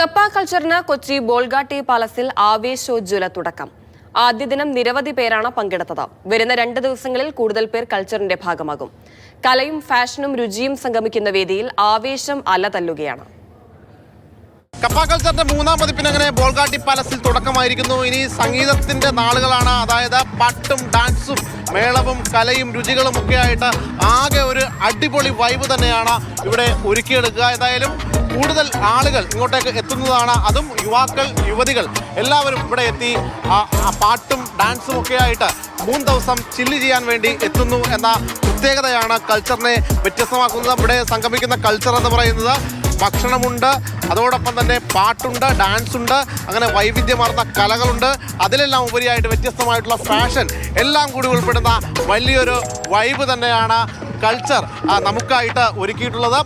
കപ്പ കൾച്ചറിന് കൊച്ചി ബോൾഗാട്ടി പാലസിൽ ആവേശോജ്വല തുടക്കം. ആദ്യ ദിനം നിരവധി പേരാണ് പങ്കെടുത്തത്. വരുന്ന 2 ദിവസങ്ങളിൽ കൂടുതൽ പേർ കൾച്ചറിന്റെ ഭാഗമാകും. കലയും ഫാഷനും രുചിയും സംഗമിക്കുന്ന വേദിയിൽ ആവേശം അലതല്ലുകയാണ്. കപ്പ കൾച്ചറിന്റെ 3ാം പതിപ്പിന് അങ്ങനെ ബോൾഗാട്ടി പാലസിൽ തുടക്കമായിരിക്കുന്നു. ഇനി സംഗീതത്തിന്റെ നാളുകളാണ്. അതായത് പാട്ടും ഡാൻസും മേളവും കലയും രുചികളും ഒക്കെ ആയിട്ട് ആകെ ഒരു അടിപൊളി വൈബ് തന്നെയാണ് ഇവിടെ ഒരുക്കിയെടുക്കുക. ഏതായാലും കൂടുതൽ ആളുകൾ ഇങ്ങോട്ടേക്ക് എത്തുന്നതാണ്. അതും യുവാക്കൾ, യുവതികൾ എല്ലാവരും ഇവിടെ എത്തി പാട്ടും ഡാൻസും ഒക്കെ ആയിട്ട് 3 ദിവസം ചില്ല് ചെയ്യാൻ വേണ്ടി എത്തുന്നു എന്ന പ്രത്യേകതയാണ് കൾച്ചറിനെ വ്യത്യസ്തമാക്കുന്നത്. ഇവിടെ സംഗമിക്കുന്ന കൾച്ചർ എന്ന് പറയുന്നത് ഭക്ഷണമുണ്ട്, അതോടൊപ്പം തന്നെ പാട്ടുണ്ട്, ഡാൻസ് ഉണ്ട്, അങ്ങനെ വൈവിധ്യമാർന്ന കലകളുണ്ട്. അതിലെല്ലാം ഉപരിയായിട്ട് വ്യത്യസ്തമായിട്ടുള്ള ഫാഷൻ എല്ലാം കൂടി ഉൾപ്പെടുന്ന വലിയൊരു വൈബ് തന്നെയാണ് കൾച്ചർ നമുക്കായിട്ട് ഒരുക്കിയിട്ടുള്ളത്.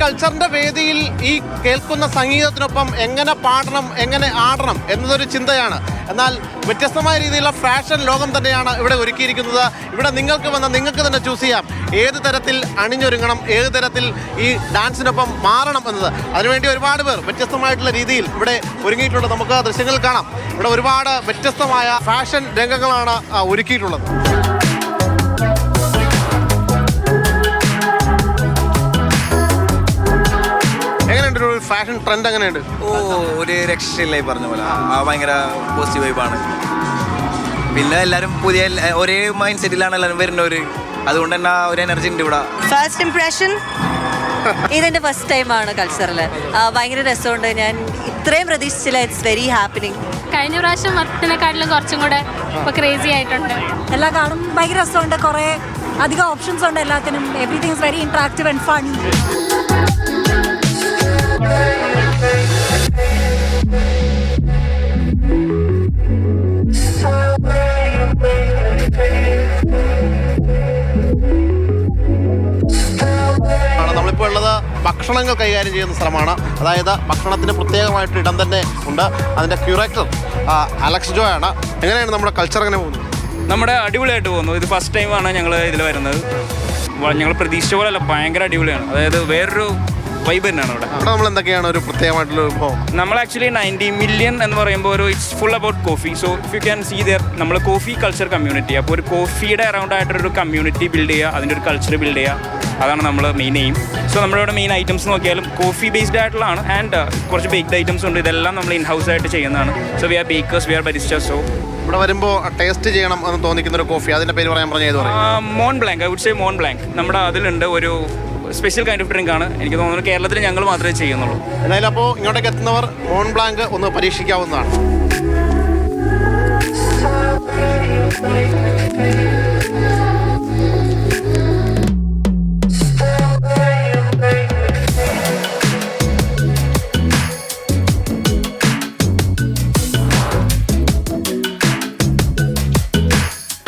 കൾച്ചറിന്റെ വേദിയിൽ ഈ കേൾക്കുന്ന സംഗീതത്തിനൊപ്പം എങ്ങനെ പാടണം, എങ്ങനെ ആടണം എന്നതൊരു ചിന്തയാണ്. എന്നാൽ വ്യത്യസ്തമായ രീതിയിലുള്ള ഫാഷൻ ലോകം തന്നെയാണ് ഇവിടെ ഒരുക്കിയിരിക്കുന്നത്. ഇവിടെ നിങ്ങൾക്ക് തന്നെ ചൂസ് ചെയ്യാം ഏത് തരത്തിൽ അണിഞ്ഞൊരുങ്ങണം, ഏത് തരത്തിൽ ഈ ഡാൻസിനൊപ്പം മാറണം എന്നത്. അതിനുവേണ്ടി ഒരുപാട് പേർ വ്യത്യസ്തമായിട്ടുള്ള രീതിയിൽ ഇവിടെ ഒരുങ്ങിയിട്ടുണ്ട്. നമുക്ക് ദൃശ്യങ്ങൾ കാണാം. ഇവിടെ ഒരുപാട് വ്യത്യസ്തമായ ഫാഷൻ രംഗങ്ങളാണ് ഒരുക്കിയിട്ടുള്ളത്. ഫാഷൻ ട്രെൻഡ് എങ്ങനെയുണ്ട്? ഒരു രക്ഷയില്ലായി പറഞ്ഞ പോലെ ഭയങ്കര പോസിറ്റീവ് വൈബാണ്. പിന്നെ എല്ലാവരും പുതിയ ഒരേ മൈൻഡ് സെറ്റിലാണ് എല്ലാവരും വരുന്നവര്. അതുകൊണ്ട് തന്നെ ഒരു എനർജി ഉണ്ട് ഇവിടെ. ഫസ്റ്റ് ഇംപ്രഷൻ ഇതെന്റെ ഫസ്റ്റ് ടൈമാണ് കൾച്ചറിൽ. ഭയങ്കര രസമുണ്ട്. ഞാൻ ഇത്രയും പ്രതീക്ഷിച്ചില്ല. It's very happening. കഴിഞ്ഞ പ്രാവശ്യം മൊത്തത്തിനെക്കാട്ടിലും കുറച്ചും കൂടെ ഇപ്പോൾ ക്രേസി ആയിട്ടുണ്ട്. എല്ലാം കാണും ഭയങ്കര രസമുണ്ട്. കുറേ അധികം ഓപ്ഷൻസ് ഉണ്ട് എല്ലാത്തിനും. Everything is very interactive and fun. നമ്മളിപ്പോൾ ഉള്ളത് ഭക്ഷണങ്ങൾ കൈകാര്യം ചെയ്യുന്ന സ്ഥലമാണ്. അതായത് ഭക്ഷണത്തിന് പ്രത്യേകമായിട്ട് ഇടം തന്നെ ഉണ്ട്. അതിൻ്റെ ക്യൂറേറ്റർ അലക്സ് ജോ ആണ്. എങ്ങനെയാണ് നമ്മുടെ കൾച്ചർ എങ്ങനെ പോകുന്നത്? നമ്മുടെ അടിപൊളിയായിട്ട് പോകുന്നു. ഇത് ഫസ്റ്റ് ടൈമാണ് ഞങ്ങൾ ഇതിൽ വരുന്നത്. ഞങ്ങൾ പ്രതീക്ഷിച്ച പോലെയല്ല, ഭയങ്കര അടിപൊളിയാണ്. അതായത് വേറൊരു വൈബ് തന്നെയാണ് ഇവിടെ. നമ്മൾ എന്തൊക്കെയാണ് ഒരു പ്രത്യേകമായിട്ടുള്ള വിഭവം? നമ്മൾ ആക്ച്വലി 90 മില്യൺ എന്ന് പറയുമ്പോൾ it's full about coffee. So if you can see there, നമ്മൾ കോഫി കൾച്ചർ കമ്മ്യൂണിറ്റി. അപ്പോൾ ഒരു കോഫിയുടെ അറൗണ്ട് ആയിട്ടൊരു കമ്മ്യൂണിറ്റി ബിൽഡ് ചെയ്യുക, അതിൻ്റെ ഒരു കൾച്ചർ ബിൽഡ് ചെയ്യുക, അതാണ് നമ്മൾ മെയിൻ എയിം. സോ നമ്മളിവിടെ മെയിൻ ഐറ്റംസ് നോക്കിയാലും കോഫി ബേസ്ഡ് ആയിട്ടുള്ളതാണ്. ആൻഡ് കുറച്ച് ബേക്ക്ഡ് ഐറ്റംസ് ഉണ്ട്. ഇതെല്ലാം നമ്മൾ ഇൻ ഹൗസ് ആയിട്ട് ചെയ്യുന്നതാണ്. So we are bakers, we are baristas. So ഇവിടെ വരുമ്പോൾ ടേസ്റ്റ് ചെയ്യണം എന്ന് തോന്നിക്കുന്ന ഒരു കോഫി, അതിൻ്റെ പേര് പറഞ്ഞാൽ Mont Blanc. I would say Mont Blanc. നമ്മുടെ അതിലുണ്ട് ഒരു സ്പെഷ്യൽ കൈൻഡ് ഓഫ് ഡ്രിങ്ക് ആണ്. എനിക്ക് തോന്നുന്നു കേരളത്തിൽ ഞങ്ങൾ മാത്രമേ ചെയ്യുന്നുള്ളൂ. എന്തായാലും അപ്പോൾ ഇങ്ങോട്ടേക്ക് എത്തുന്നവർ മോൺ ബ്ലാങ്ക് ഒന്ന് പരീക്ഷിക്കാവുന്നതാണ്.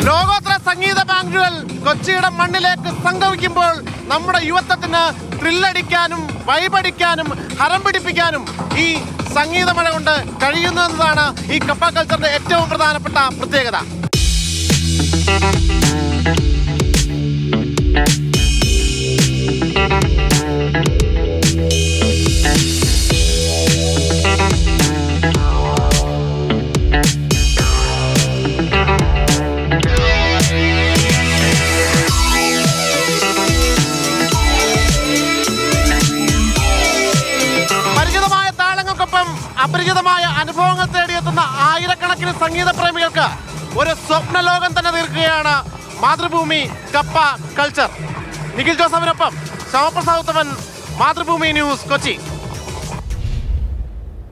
ലോകോത്തര സംഗീത ബാൻഡുകൾ കൊച്ചിയുടെ മണ്ണിലേക്ക് സംഗമിക്കുമ്പോൾ നമ്മുടെ യുവത്വത്തിന് ത്രില്ലടിക്കാനും വൈബടിക്കാനും ഹരം പിടിപ്പിക്കാനും ഈ സംഗീതമഴ കൊണ്ട് കഴിയുന്നു എന്നതാണ് ഈ കപ്പ കൾച്ചറിന്റെ ഏറ്റവും പ്രധാനപ്പെട്ട പ്രത്യേകത. അപരിചിതമായ അനുഭവങ്ങൾ തേടിയെത്തുന്ന ആയിരക്കണക്കിന് സംഗീത പ്രേമികൾക്ക് ഒരു സ്വപ്ന ലോകം തന്നെ തീർക്കുകയാണ് മാതൃഭൂമി കപ്പ കൾച്ചർ. നിഖിൽ ജോസഫിനൊപ്പം ശ്യാമപ്രസാദ് ഉത്തമൻ, മാതൃഭൂമി ന്യൂസ്, കൊച്ചി.